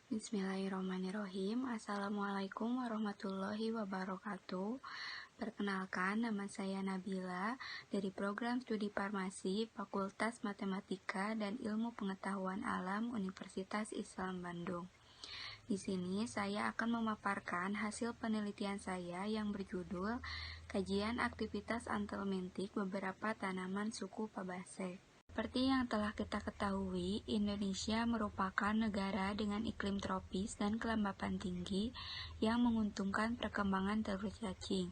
Bismillahirrahmanirrahim. Assalamualaikum warahmatullahi wabarakatuh. Perkenalkan, nama saya Nabila dari Program Studi Farmasi Fakultas Matematika dan Ilmu Pengetahuan Alam Universitas Islam Bandung. Di sini saya akan memaparkan hasil penelitian saya yang berjudul Kajian Aktivitas Anthelmintik Beberapa Tanaman Suku Fabaceae. Seperti yang telah kita ketahui, Indonesia merupakan negara dengan iklim tropis dan kelembapan tinggi yang menguntungkan perkembangan telur cacing,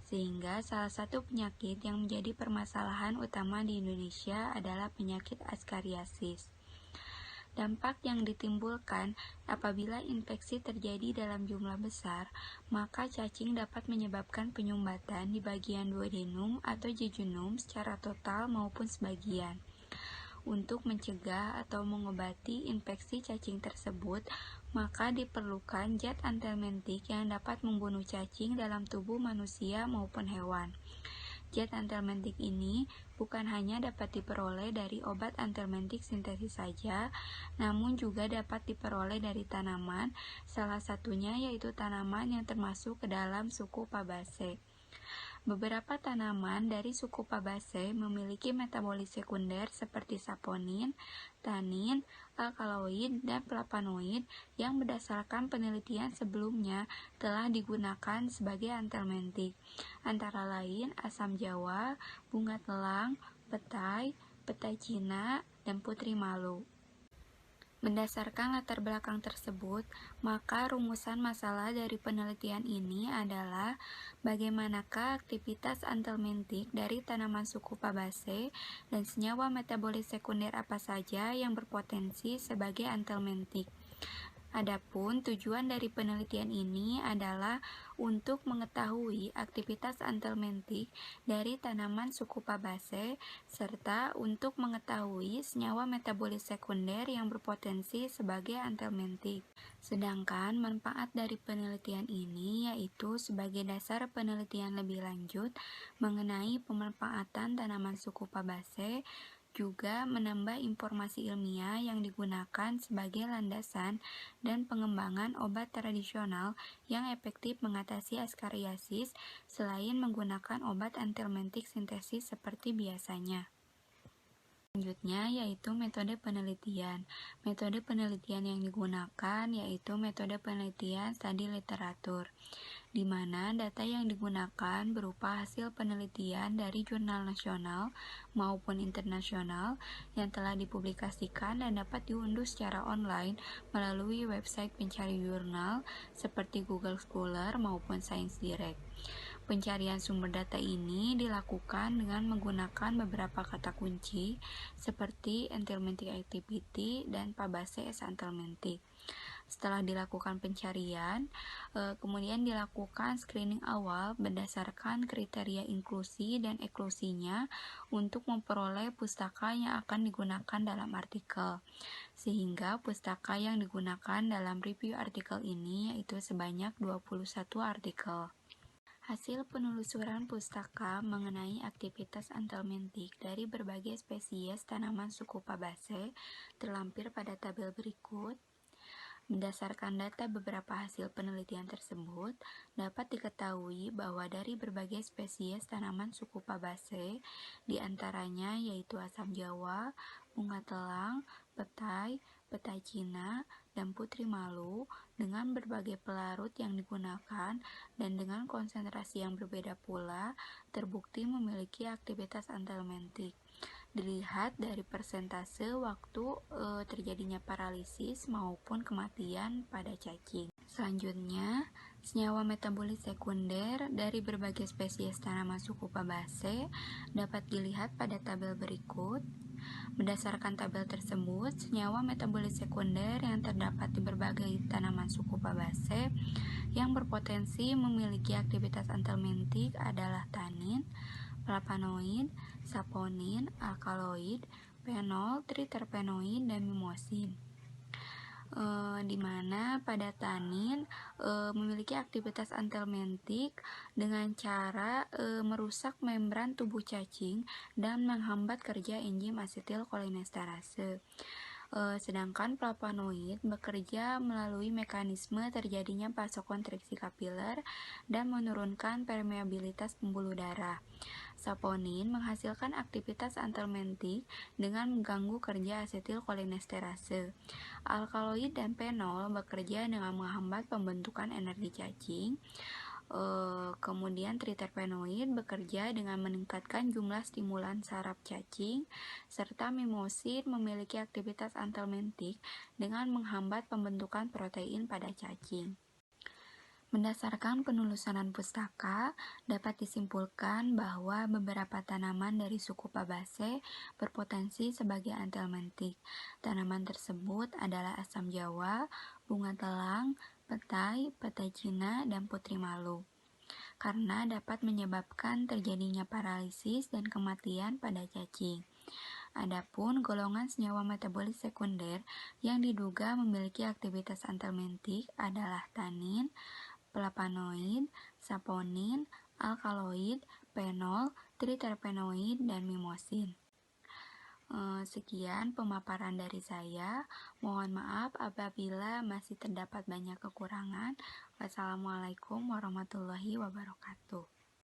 sehingga salah satu penyakit yang menjadi permasalahan utama di Indonesia adalah penyakit askariasis. Dampak yang ditimbulkan apabila infeksi terjadi dalam jumlah besar, maka cacing dapat menyebabkan penyumbatan di bagian duodenum atau jejunum secara total maupun sebagian. Untuk mencegah atau mengobati infeksi cacing tersebut, maka diperlukan zat anthelmintik yang dapat membunuh cacing dalam tubuh manusia maupun hewan. Zat anthelmintik ini bukan hanya dapat diperoleh dari obat anthelmintik sintetis saja, namun juga dapat diperoleh dari tanaman, salah satunya yaitu tanaman yang termasuk ke dalam suku Fabaceae. Beberapa tanaman dari suku Fabaceae memiliki metabolit sekunder seperti saponin, tanin, alkaloid, dan flavonoid yang berdasarkan penelitian sebelumnya telah digunakan sebagai anthelmintik, antara lain asam jawa, bunga telang, petai, petai Cina, dan putri malu. Berdasarkan latar belakang tersebut, maka rumusan masalah dari penelitian ini adalah bagaimanakah aktivitas anthelmintik dari tanaman suku Fabaceae dan senyawa metabolit sekunder apa saja yang berpotensi sebagai anthelmintik. Adapun tujuan dari penelitian ini adalah untuk mengetahui aktivitas anthelmintik dari tanaman suku Fabaceae serta untuk mengetahui senyawa metabolit sekunder yang berpotensi sebagai anthelmintik. Sedangkan manfaat dari penelitian ini yaitu sebagai dasar penelitian lebih lanjut mengenai pemanfaatan tanaman suku Fabaceae, juga menambah informasi ilmiah yang digunakan sebagai landasan dan pengembangan obat tradisional yang efektif mengatasi askariasis selain menggunakan obat anthelmintik sintesis seperti biasanya. Selanjutnya yaitu metode penelitian. Metode penelitian yang digunakan yaitu metode penelitian studi literatur, di mana data yang digunakan berupa hasil penelitian dari jurnal nasional maupun internasional yang telah dipublikasikan dan dapat diunduh secara online melalui website pencari jurnal seperti Google Scholar maupun Science Direct. Pencarian sumber data ini dilakukan dengan menggunakan beberapa kata kunci seperti anthelmintic activity dan Fabaceae anthelmintic. Setelah dilakukan pencarian, kemudian dilakukan screening awal berdasarkan kriteria inklusi dan eksklusinya untuk memperoleh pustaka yang akan digunakan dalam artikel. Sehingga pustaka yang digunakan dalam review artikel ini yaitu sebanyak 21 artikel. Hasil penelusuran pustaka mengenai aktivitas anthelmintik dari berbagai spesies tanaman suku Fabaceae terlampir pada tabel berikut. Berdasarkan data beberapa hasil penelitian tersebut, dapat diketahui bahwa dari berbagai spesies tanaman suku Fabaceae, diantaranya yaitu asam jawa, bunga telang, petai, petai Cina, dan putri malu, dengan berbagai pelarut yang digunakan dan dengan konsentrasi yang berbeda pula, terbukti memiliki aktivitas anthelmintik. Dilihat dari persentase waktu terjadinya paralisis maupun kematian pada cacing. Selanjutnya, senyawa metabolit sekunder dari berbagai spesies tanaman suku Fabaceae dapat dilihat pada tabel berikut. Berdasarkan tabel tersebut, senyawa metabolit sekunder yang terdapat di berbagai tanaman suku Fabaceae yang berpotensi memiliki aktivitas anthelmintik adalah tanin, flavonoid, saponin, alkaloid, fenol, triterpenoid, dan mimosin. Di mana pada tanin memiliki aktivitas antihelmintik dengan cara merusak membran tubuh cacing dan menghambat kerja enzim asetilkolinesterase. Sedangkan flavonoid bekerja melalui mekanisme terjadinya vasokonstriksi kapiler dan menurunkan permeabilitas pembuluh darah. Saponin menghasilkan aktivitas antihelmintik dengan mengganggu kerja asetilkolinesterase. Alkaloid dan fenol bekerja dengan menghambat pembentukan energi cacing. Kemudian triterpenoid bekerja dengan meningkatkan jumlah stimulan saraf cacing, serta mimosin memiliki aktivitas antihelmintik dengan menghambat pembentukan protein pada cacing. Berdasarkan penelusuran pustaka, dapat disimpulkan bahwa beberapa tanaman dari suku Fabaceae berpotensi sebagai antihelmintik. Tanaman tersebut adalah asam jawa, bunga telang, petai, petai Cina, dan putri malu. Karena dapat menyebabkan terjadinya paralisis dan kematian pada cacing. Adapun golongan senyawa metabolit sekunder yang diduga memiliki aktivitas antihelmintik adalah tanin, flavonoid, saponin, alkaloid, fenol, triterpenoid, dan mimosin. Sekian pemaparan dari saya. Mohon maaf apabila masih terdapat banyak kekurangan. Wassalamualaikum warahmatullahi wabarakatuh.